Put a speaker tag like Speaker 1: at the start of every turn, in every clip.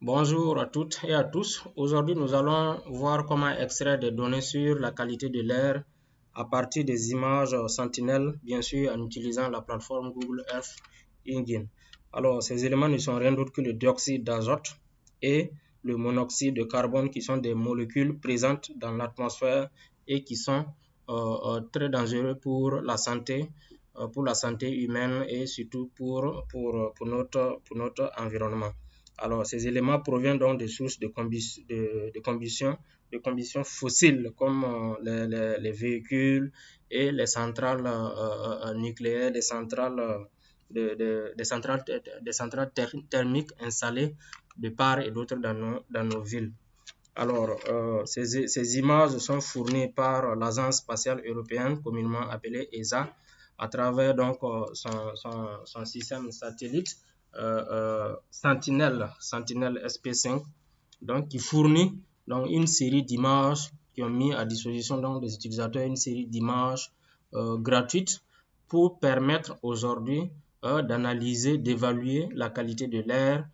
Speaker 1: Bonjour à toutes et à tous. Aujourd'hui, nous allons voir comment extraire des données sur la qualité de l'air à partir des images Sentinel, bien sûr en utilisant la plateforme Google Earth Engine. Alors, ces éléments ne sont rien d'autre que le dioxyde d'azote et le monoxyde de carbone qui sont des molécules présentes dans l'atmosphère et qui sont très dangereux pour la santé humaine et surtout pour notre environnement. Alors, ces éléments proviennent donc des sources de combustion fossiles comme les véhicules et les centrales nucléaires, des centrales thermiques installées de part et d'autre dans nos villes. Alors, ces images sont fournies par l'Agence spatiale européenne, communément appelée ESA, à travers donc son système satellite Sentinel SP5, donc qui fournit donc une série d'images qui ont mis à disposition donc des utilisateurs une série d'images gratuites pour permettre aujourd'hui d'analyser, d'évaluer la qualité de l'air,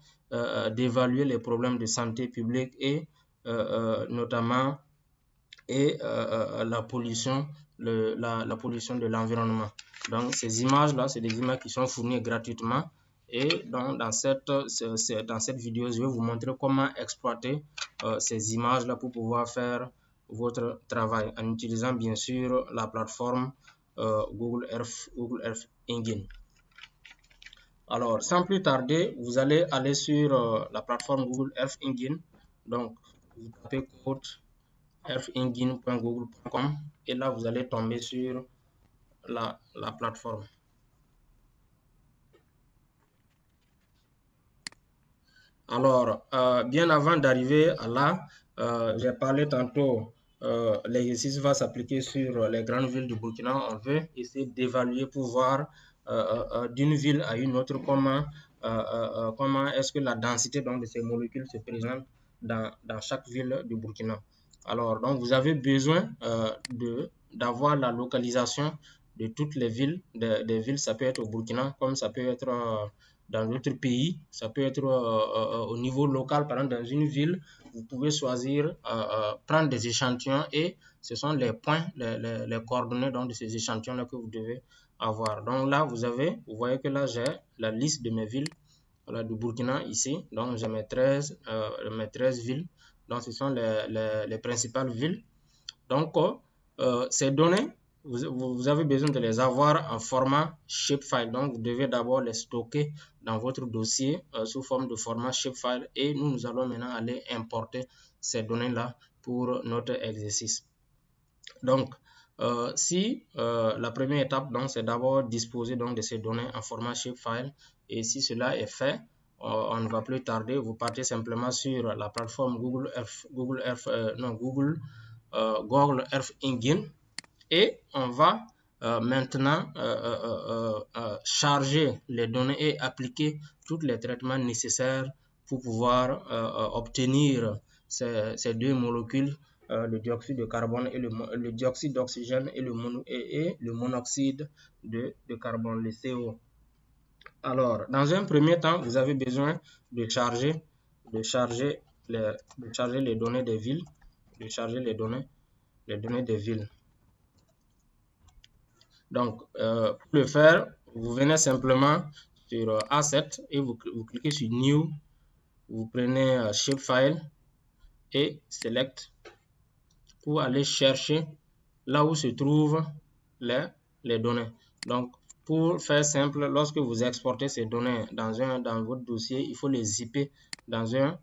Speaker 1: d'évaluer les problèmes de santé publique et notamment la pollution, la pollution de l'environnement. Donc ces images-là, c'est des images qui sont fournies gratuitement. Et donc, dans cette vidéo, je vais vous montrer comment exploiter ces images-là pour pouvoir faire votre travail en utilisant bien sûr la plateforme Google Earth Engine. Alors, sans plus tarder, vous allez aller sur la plateforme Google Earth Engine. Donc, vous tapez code earthengine.google.com et là, vous allez tomber sur la plateforme. Alors, bien avant d'arriver à là, j'ai parlé tantôt, l'exercice va s'appliquer sur les grandes villes du Burkina. On veut essayer d'évaluer pour voir d'une ville à une autre comment est-ce que la densité donc, de ces molécules se présente dans chaque ville du Burkina. Alors, donc, vous avez besoin d'avoir la localisation de toutes les villes, des villes, ça peut être au Burkina, comme ça peut être dans d'autres pays, ça peut être au niveau local, par exemple dans une ville, vous pouvez choisir, prendre des échantillons et ce sont les points, les coordonnées donc, de ces échantillons-là que vous devez avoir. Donc là, vous voyez que là, j'ai la liste de mes villes voilà, du Burkina ici. Donc j'ai mes 13 villes. Donc ce sont les principales villes. Donc ces données, vous avez besoin de les avoir en format shapefile. Donc, vous devez d'abord les stocker dans votre dossier sous forme de format shapefile et nous allons maintenant aller importer ces données-là pour notre exercice. Donc, la première étape, c'est d'abord disposer donc, de ces données en format shapefile et si cela est fait, on ne va plus tarder, vous partez simplement sur la plateforme Google Earth Engine et on va maintenant charger les données et appliquer tous les traitements nécessaires pour pouvoir obtenir ces deux molécules, le dioxyde de carbone et le dioxyde d'oxygène et le monoxyde de carbone, le CO. Alors, dans un premier temps, vous avez besoin de charger les données des villes, des villes. Donc, pour le faire, vous venez simplement sur Asset et vous cliquez sur New. Vous prenez Shapefile et Select pour aller chercher là où se trouvent les données. Donc, pour faire simple, lorsque vous exportez ces données dans votre dossier, il faut les zipper dans un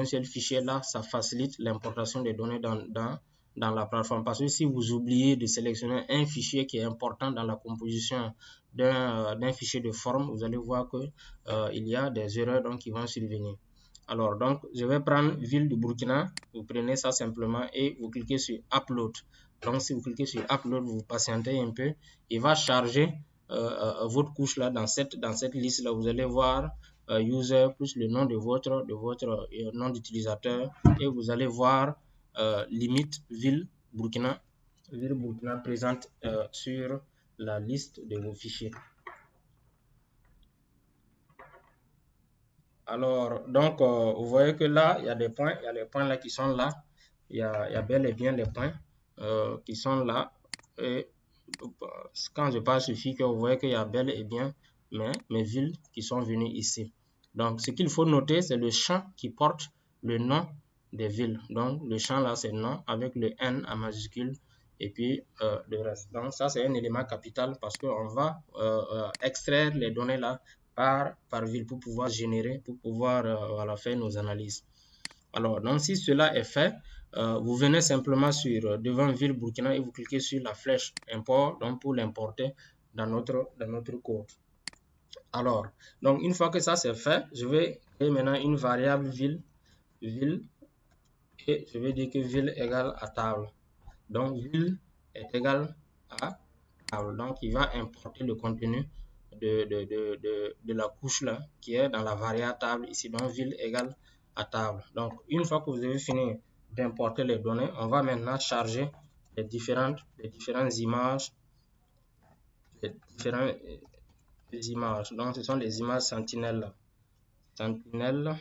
Speaker 1: seul fichier. Là, ça facilite l'importation des données dans la plateforme. Parce que si vous oubliez de sélectionner un fichier qui est important dans la composition d'un fichier de forme, vous allez voir que il y a des erreurs donc, qui vont survenir. Alors, donc, je vais prendre ville du Burkina. Vous prenez ça simplement et vous cliquez sur Upload. Donc, si vous cliquez sur Upload, vous patientez un peu. Il va charger votre couche là dans cette liste là. Vous allez voir User plus le nom de votre nom d'utilisateur et vous allez voir limite ville Burkina présente sur la liste de vos fichiers. Alors, donc, vous voyez que là, il y a des points, il y a les points là qui sont là. Il y a bel et bien les points qui sont là. Et quand je passe sur Flickr, vous voyez qu'il y a bel et bien mes villes qui sont venues ici. Donc, ce qu'il faut noter, c'est le champ qui porte le nom des villes. Donc, le champ là, c'est nom avec le N en majuscule et puis le reste. Donc, ça, c'est un élément capital parce qu'on va extraire les données là par ville pour pouvoir générer, pour pouvoir voilà, faire nos analyses. Alors, donc, si cela est fait, vous venez simplement sur devant ville Burkina et vous cliquez sur la flèche import donc pour l'importer dans notre code. Alors, donc une fois que ça c'est fait, je vais créer maintenant une variable ville et je vais dire que ville égale à table. Donc, ville est égale à table. Donc, il va importer le contenu de la couche là qui est dans la variable table ici. Donc, ville égale à table. Donc, une fois que vous avez fini d'importer les données, on va maintenant charger les différentes images, les différentes images. Donc, ce sont les images sentinelles. Sentinelle.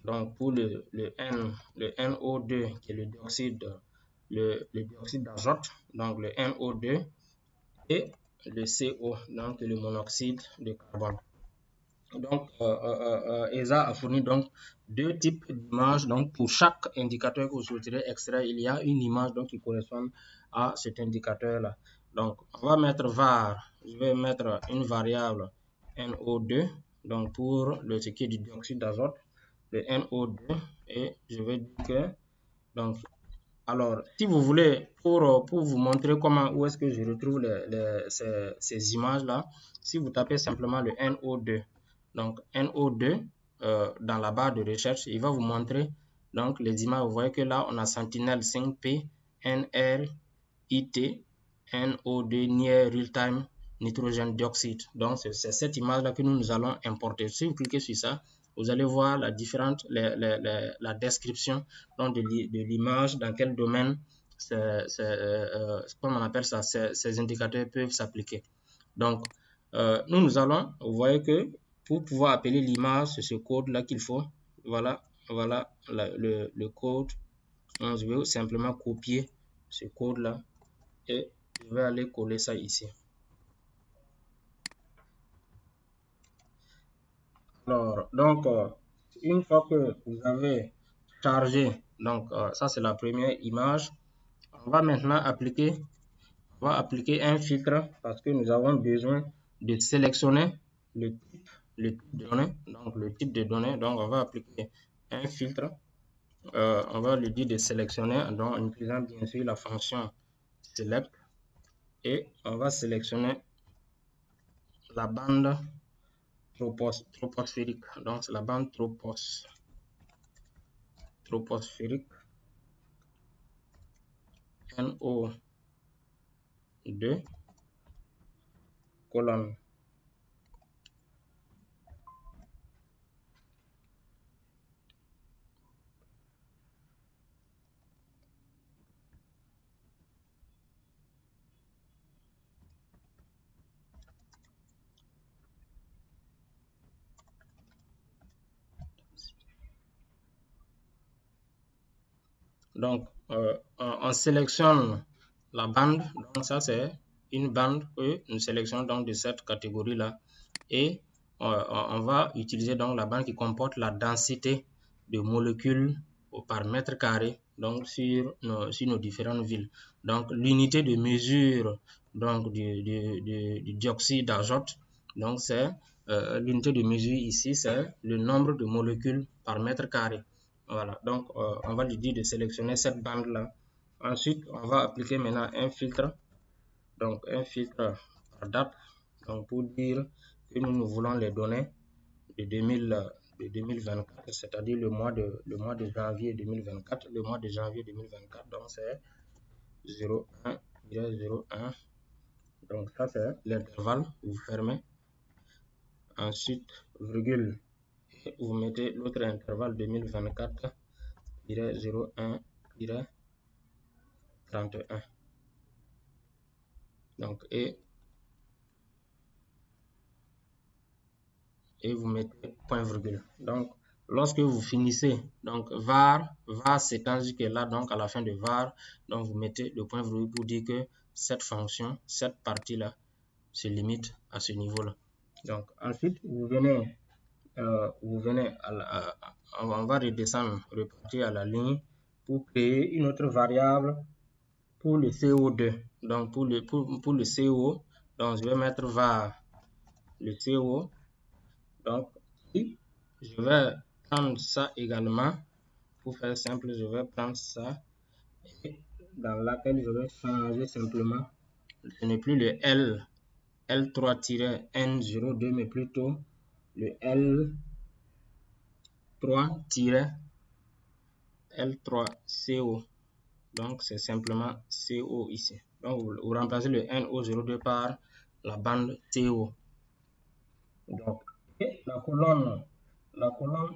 Speaker 1: Donc, pour le NO2, qui est le dioxyde, dioxyde d'azote, donc le NO2, et le CO, donc le monoxyde de carbone. Donc, ESA a fourni donc deux types d'images. Donc, pour chaque indicateur que vous souhaiterez extraire, il y a une image donc, qui correspond à cet indicateur-là. Donc, on va mettre var, je vais mettre une variable NO2, donc pour ce qui est du dioxyde d'azote, le NO2, et je vais dire que, donc, alors, si vous voulez, pour vous montrer où est-ce que je retrouve ces images-là, si vous tapez simplement le NO2, donc NO2 dans la barre de recherche, il va vous montrer donc les images. Vous voyez que là, on a Sentinel 5P, NRIT, NO2, Near Real Time Nitrogen Dioxide. Donc, c'est cette image-là que nous allons importer. Si vous cliquez sur ça, vous allez voir la description donc de l'image, dans quel domaine comment on appelle ça, ces indicateurs peuvent s'appliquer. Donc, nous allons, vous voyez que pour pouvoir appeler l'image, c'est ce code-là qu'il faut. Voilà le code. Donc, je vais simplement copier ce code-là et je vais aller coller ça ici. Alors, donc, une fois que vous avez chargé, donc ça c'est la première image, on va maintenant appliquer un filtre parce que nous avons besoin de sélectionner le type de données. Donc, le type de données, donc on va appliquer un filtre. On va lui dire de sélectionner, donc en utilisant bien sûr la fonction select, et on va sélectionner la bande troposphérique. Donc, c'est la bande troposphérique NO2 colonne. Donc, on sélectionne la bande. Donc, ça, c'est une bande que nous sélectionnons donc de cette catégorie-là. Et on va utiliser donc la bande qui comporte la densité de molécules par mètre carré donc sur nos différentes villes. Donc, l'unité de mesure donc, du dioxyde d'azote, donc c'est l'unité de mesure ici, c'est le nombre de molécules par mètre carré. Voilà, donc on va lui dire de sélectionner cette bande-là. Ensuite, on va appliquer maintenant un filtre. Donc, un filtre par date. Donc, pour dire que nous voulons les données de 2024, c'est-à-dire le mois de janvier 2024. Le mois de janvier 2024, donc c'est 01-01. Donc, ça, c'est l'intervalle. Vous fermez. Ensuite, virgule. Et vous mettez l'autre intervalle 2024-01-31. Donc, et et vous mettez point virgule. Donc, lorsque vous finissez, donc var s'étend jusque là, donc à la fin de var, donc vous mettez le point virgule pour dire que cette fonction, cette partie-là, se limite à ce niveau-là. Donc, ensuite, vous venez on va redescendre, repartir à la ligne pour créer une autre variable pour le CO2. Donc, pour le CO, donc je vais mettre var le CO. Donc, je vais prendre ça également. Pour faire simple, je vais prendre ça et dans laquelle je vais changer simplement. Ce n'est plus le L3-N02, mais plutôt le L3-CO. Donc, c'est simplement CO ici. Donc, vous remplacez le NO02 par la bande CO. Donc, et la colonne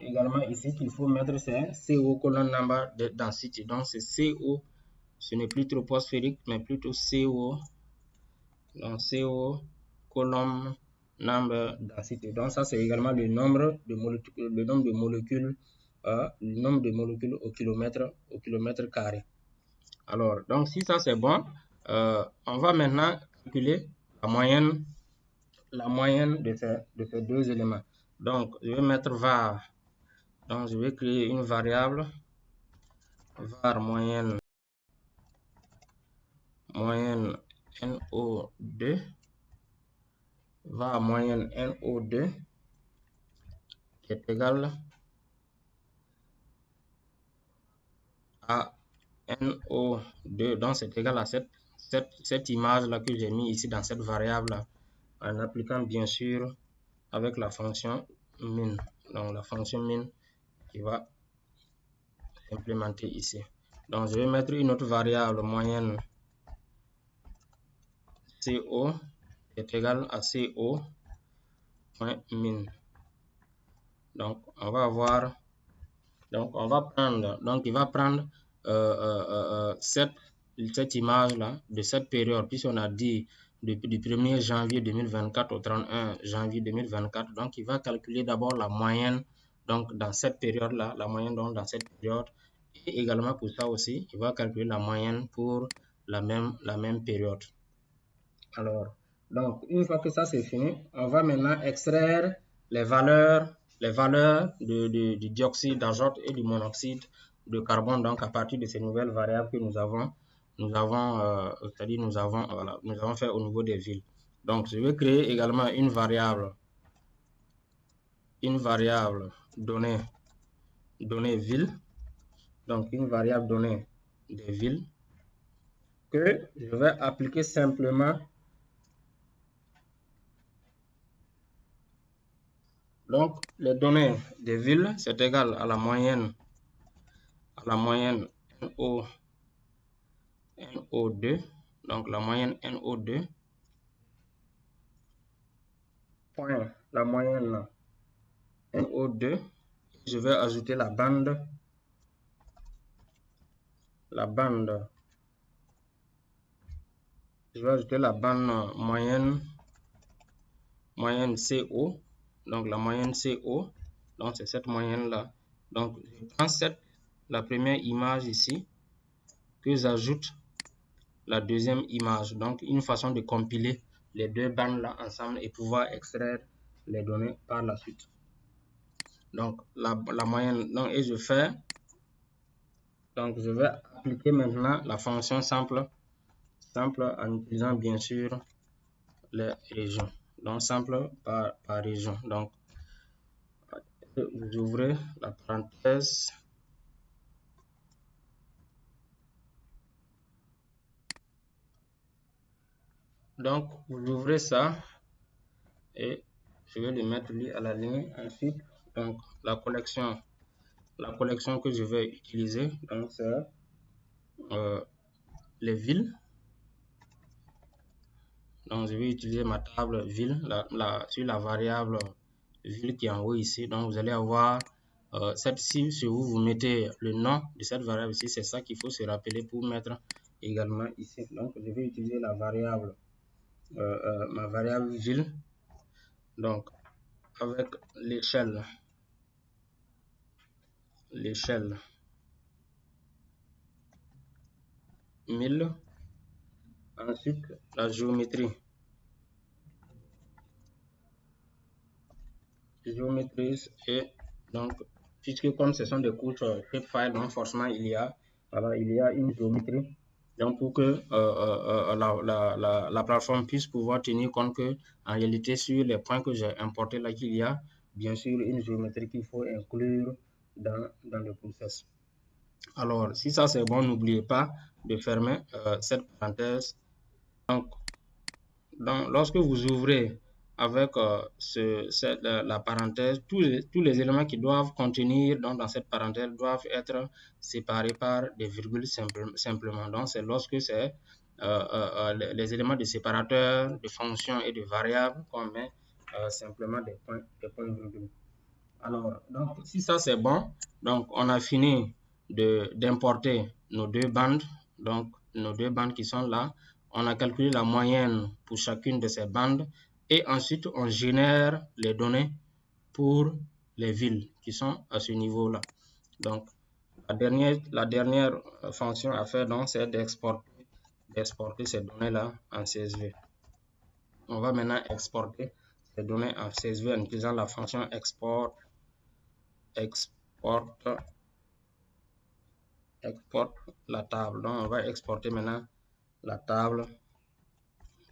Speaker 1: également ici qu'il faut mettre, c'est CO colonne number density. Donc, c'est CO, ce n'est plus troposphérique, mais plutôt CO. Donc, CO colonne number density. Donc, ça, c'est également le nombre de molécules, au kilomètre carré. Alors, donc, si ça c'est bon, on va maintenant calculer la moyenne de ces deux éléments. Donc, je vais mettre var. Donc, je vais créer une variable var moyenne NO2, var moyenne NO2 qui est égal à NO2. Donc, c'est égal à cette image-là que j'ai mis ici dans cette variable-là, en appliquant bien sûr avec la fonction min. Donc, la fonction min qui va implémenter ici. Donc, je vais mettre une autre variable moyenne CO qui est égale à CO.min. Donc, on va avoir, donc on va prendre, donc il va prendre cette image-là de cette période, puisqu'on a dit du 1er janvier 2024 au 31 janvier 2024. Donc, il va calculer d'abord la moyenne, donc dans cette période-là, la moyenne donc dans cette période. Et également pour ça aussi, il va calculer la moyenne pour la même période. Alors, donc, une fois que ça c'est fini, on va maintenant extraire les valeurs du dioxyde d'azote et du monoxyde de carbone, donc à partir de ces nouvelles variables que nous avons fait au niveau des villes. Donc, je vais créer également une variable donnée ville, donc une variable donnée des villes que je vais appliquer simplement. Donc, les données des villes, c'est égal à la moyenne NO2, donc la moyenne NO2, point la moyenne NO2, je vais ajouter la bande moyenne CO, donc la moyenne CO, donc c'est cette moyenne là. Donc je prends la première image ici, que j'ajoute la deuxième image, donc une façon de compiler les deux bandes là ensemble et pouvoir extraire les données par la suite. Donc la moyenne, donc et je vais appliquer maintenant la fonction simple en utilisant bien sûr les régions. Donc simple par région. Donc vous ouvrez la parenthèse. Donc vous ouvrez ça et je vais le mettre lui à la ligne. Ensuite, donc la collection que je vais utiliser, donc c'est les villes. Donc je vais utiliser ma table ville sur la variable ville qui est en haut ici. Donc vous allez avoir si vous mettez le nom de cette variable ici, c'est ça qu'il faut se rappeler pour mettre également ici. Donc je vais utiliser la variable ma variable ville. Donc avec l'échelle. L'échelle 1000. Ensuite, la géométrie. Géométrie et donc, puisque comme ce sont des couches shapefile, donc forcément il y a une géométrie. Donc pour que la plateforme puisse pouvoir tenir compte que en réalité sur les points que j'ai importés là, qu'il y a bien sûr une géométrie qu'il faut inclure dans le process. Alors si ça c'est bon, n'oubliez pas de fermer cette parenthèse. Donc lorsque vous ouvrez avec la parenthèse, tous les éléments qui doivent contenir dans cette parenthèse doivent être séparés par des virgules simplement. Donc, c'est lorsque c'est les éléments de séparateur, de fonctions et de variables qu'on met simplement des points virgules. Alors, donc, si ça c'est bon, donc on a fini d'importer nos deux bandes, donc nos deux bandes qui sont là. On a calculé la moyenne pour chacune de ces bandes et ensuite on génère les données pour les villes qui sont à ce niveau-là. Donc, la dernière fonction à faire, c'est d'exporter ces données-là en CSV. On va maintenant exporter ces données en CSV en utilisant la fonction export la table. Donc, on va exporter maintenant la table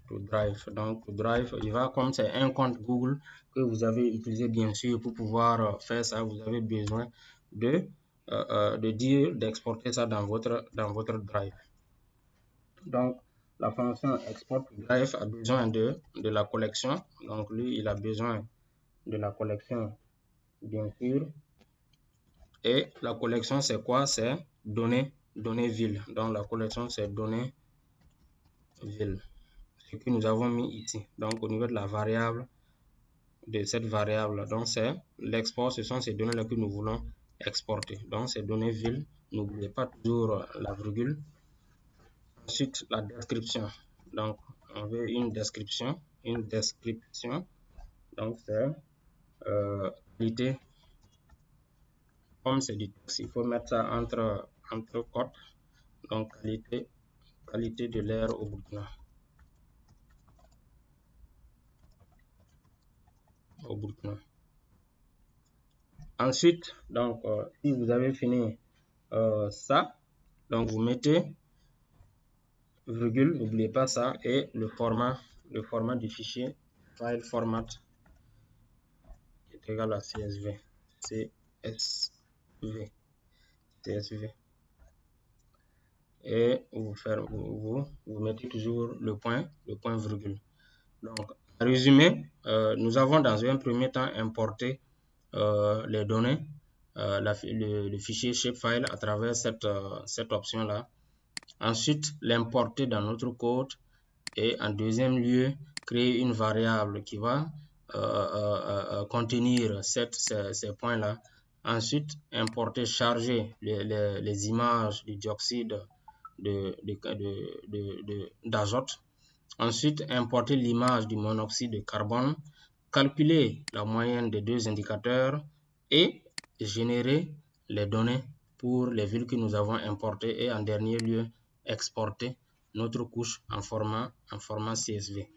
Speaker 1: to Drive. Donc, to Drive, il va, comme c'est un compte Google que vous avez utilisé bien sûr pour pouvoir faire ça, vous avez besoin d'exporter ça dans votre Drive. Donc, la fonction export to Drive a besoin de la collection. Donc, lui, il a besoin de la collection, bien sûr. Et la collection, c'est quoi? C'est données ville. Donc, la collection, c'est données ville. Ce que nous avons mis ici. Donc, au niveau de la variable, de cette variable, donc c'est l'export, ce sont ces données-là que nous voulons exporter. Donc, ces données ville, n'oubliez pas toujours la virgule. Ensuite, la description. Donc, on veut une description. Donc, c'est qualité. Comme c'est du texte, il faut mettre ça entre cotes. Donc, qualité de l'air au Burkina. Ensuite, donc, si vous avez fini ça, donc vous mettez virgule, n'oubliez pas ça, et le format du fichier, file format, est égal à CSV. Et vous mettez toujours le point virgule. Donc, en résumé, nous avons dans un premier temps importé les données, le fichier shapefile à travers cette option-là. Ensuite, l'importer dans notre code. Et en deuxième lieu, créer une variable qui va contenir ces points-là. Ensuite, importer, charger les images du dioxyde d'azote. Ensuite, importer l'image du monoxyde de carbone, calculer la moyenne des deux indicateurs et générer les données pour les villes que nous avons importées et en dernier lieu, exporter notre couche en format CSV.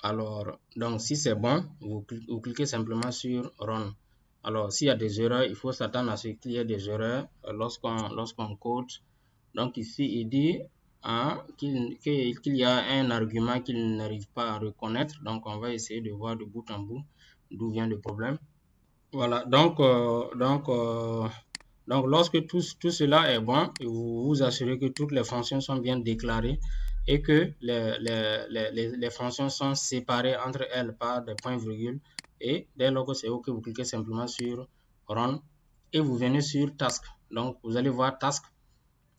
Speaker 1: Alors, donc si c'est bon, vous cliquez simplement sur Run. Alors, s'il y a des erreurs, il faut s'attendre à ce qu'il y ait des erreurs lorsqu'on code. Donc ici, il dit qu'il y a un argument qu'il n'arrive pas à reconnaître. Donc, on va essayer de voir de bout en bout d'où vient le problème. Voilà, donc lorsque tout cela est bon, vous vous assurez que toutes les fonctions sont bien déclarées et que les fonctions sont séparées entre elles par des points-virgules. Et dès lors que c'est OK, vous cliquez simplement sur Run et vous venez sur Task. Donc, vous allez voir Task.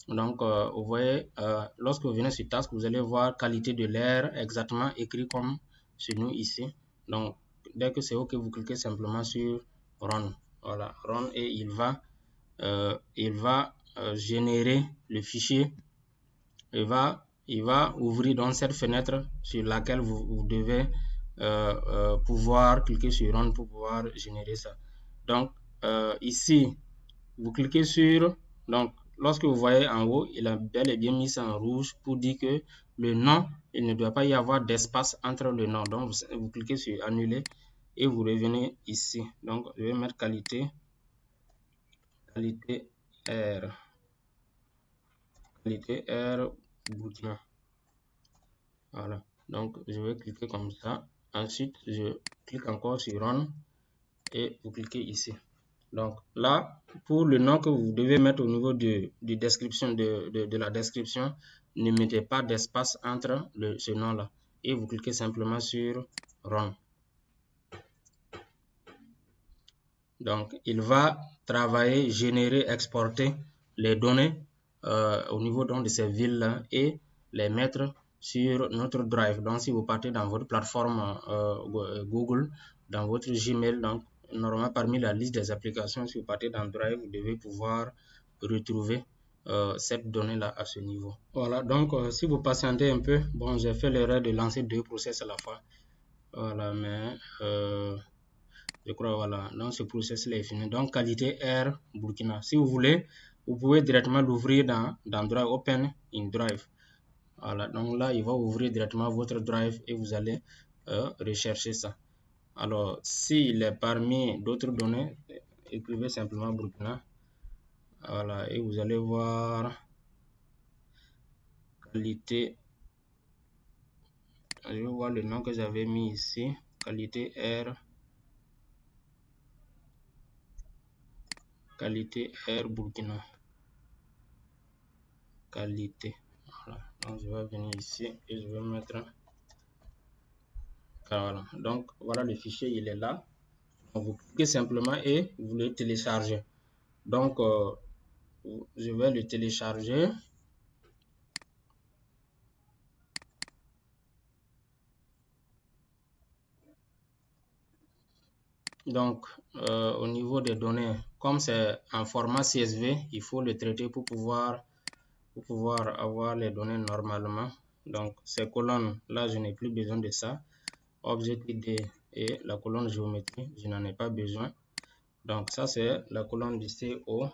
Speaker 1: Donc, vous voyez, lorsque vous venez sur Task, vous allez voir qualité de l'air exactement écrit comme chez nous ici. Donc, dès que c'est OK, vous cliquez simplement sur Run. Voilà, Run et il va générer le fichier. Il va ouvrir dans cette fenêtre sur laquelle vous devez pouvoir cliquer sur Run pour pouvoir générer ça. Donc, ici, vous cliquez sur, donc, lorsque vous voyez en haut, il a bel et bien mis ça en rouge pour dire que le nom, il ne doit pas y avoir d'espace entre le nom. Donc, vous cliquez sur Annuler et vous revenez ici. Donc, je vais mettre qualité R. Qualité R Burkina. Voilà. Donc, je vais cliquer comme ça. Ensuite, je clique encore sur Run et vous cliquez ici. Donc là, pour le nom que vous devez mettre au niveau de la description, ne mettez pas d'espace entre ce nom-là. Et vous cliquez simplement sur Run. Donc, il va travailler, générer, exporter les données au niveau donc, de ces villes-là et les mettre sur notre Drive. Donc, si vous partez dans votre plateforme Google, dans votre Gmail, donc, normalement, parmi la liste des applications, si vous partez dans Drive, vous devez pouvoir retrouver cette donnée-là à ce niveau. Voilà, donc, si vous patientez un peu, bon, j'ai fait l'erreur de lancer 2 process à la fois. Voilà, mais... je crois, voilà. Donc, ce process-là est fini. Donc, qualité R Burkina. Si vous voulez, vous pouvez directement l'ouvrir dans Drive, Open in Drive. Voilà. Donc, là, il va ouvrir directement votre Drive et vous allez rechercher ça. Alors, s'il est parmi d'autres données, écrivez simplement Burkina. Voilà. Et vous allez voir qualité. Je vais voir le nom que j'avais mis ici. Qualité R. Qualité R Burkina. Qualité. Voilà. Donc je vais venir ici et je vais mettre. Voilà. Donc voilà, le fichier, il est là. Donc, vous cliquez simplement et vous le téléchargez. Donc je vais le télécharger. Donc au niveau des données, comme c'est en format CSV, il faut le traiter pour pouvoir avoir les données normalement. Donc ces colonnes là, je n'ai plus besoin de ça. Objet ID et la colonne géométrie, je n'en ai pas besoin. Donc ça c'est la colonne du CO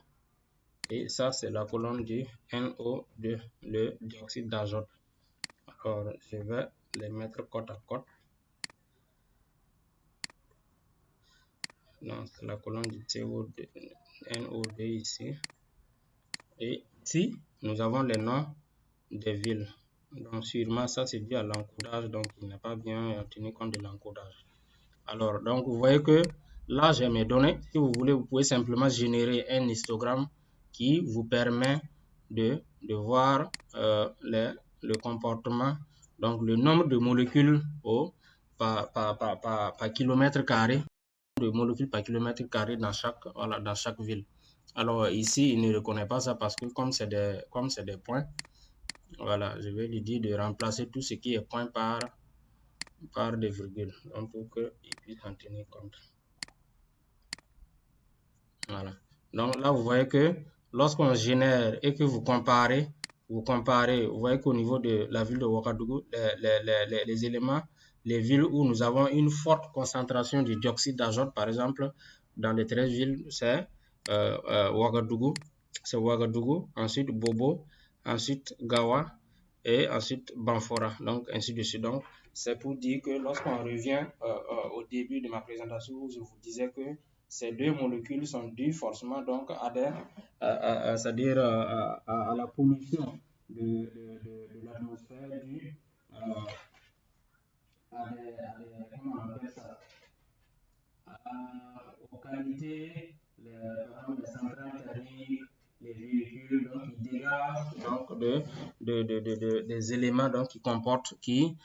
Speaker 1: et ça c'est la colonne du NO2, le dioxyde d'azote. Alors je vais les mettre côte à côte. Donc c'est la colonne du CO2, NO2 ici. Et ici nous avons les noms des villes. Donc sûrement ça c'est dû à l'encodage, donc il n'a pas bien tenu compte de l'encodage. Alors donc vous voyez que là j'ai mes données. Si vous voulez, vous pouvez simplement générer un histogramme qui vous permet de voir le comportement, donc le nombre de molécules par kilomètre carré, de molécules par kilomètre carré dans chaque ville. Alors ici, il ne reconnaît pas ça parce que comme c'est des points, voilà, je vais lui dire de remplacer tout ce qui est point par des virgules, donc pour qu'il puisse en tenir compte. Voilà. Donc là, vous voyez que lorsqu'on génère et que vous comparez, vous voyez qu'au niveau de la ville de Ouagadougou, les éléments, les villes où nous avons une forte concentration de dioxyde d'azote, par exemple, dans les 13 villes, c'est Ouagadougou, ensuite Bobo, ensuite Gawa et ensuite Banfora, donc ainsi de suite. Donc, c'est pour dire que lorsqu'on revient au début de ma présentation, où je vous disais que ces deux molécules sont dues forcément donc à c'est-à-dire à la pollution de l'atmosphère due comment on appelle ça, aux qualités, par exemple les centrales thermiques, les véhicules, donc ils dégagent donc des éléments donc qui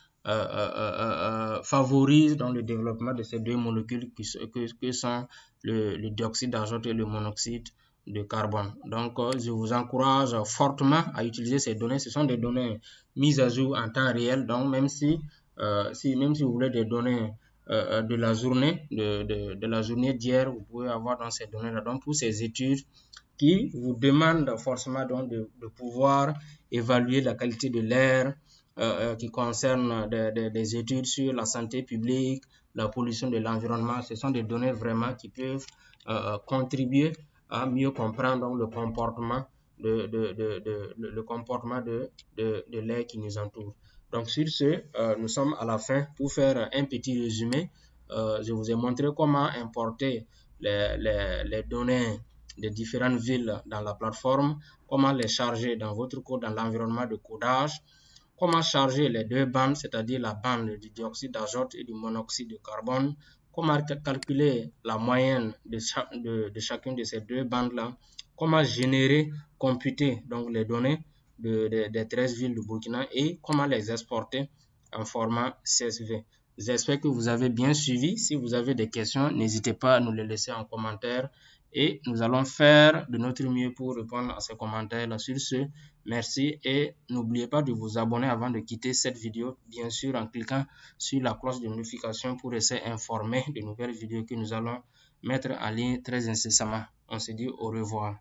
Speaker 1: favorisent dans le développement de ces deux molécules que sont le dioxyde d'azote et le monoxyde de carbone. Donc je vous encourage fortement à utiliser ces données. Ce sont des données mises à jour en temps réel, donc même si vous voulez des données de la journée, de la journée d'hier, vous pouvez avoir dans ces données-là. Donc, pour ces études qui vous demandent forcément donc de pouvoir évaluer la qualité de l'air, qui concernent des études sur la santé publique, la pollution de l'environnement. Ce sont des données vraiment qui peuvent contribuer à mieux comprendre donc, le comportement de l'air qui nous entoure. Donc sur ce, nous sommes à la fin. Pour faire un petit résumé, je vous ai montré comment importer les données des différentes villes dans la plateforme, comment les charger dans votre code, dans l'environnement de codage, comment charger les deux bandes, c'est-à-dire la bande du dioxyde d'azote et du monoxyde de carbone, comment calculer la moyenne de chacune de ces deux bandes-là, comment générer, computer donc les données des 13 villes du Burkina et comment les exporter en format CSV. J'espère que vous avez bien suivi. Si vous avez des questions, n'hésitez pas à nous les laisser en commentaire et nous allons faire de notre mieux pour répondre à ces commentaires-là. Sur ce, merci et n'oubliez pas de vous abonner avant de quitter cette vidéo, bien sûr en cliquant sur la cloche de notification pour rester informé de nouvelles vidéos que nous allons mettre en ligne très incessamment. On se dit au revoir.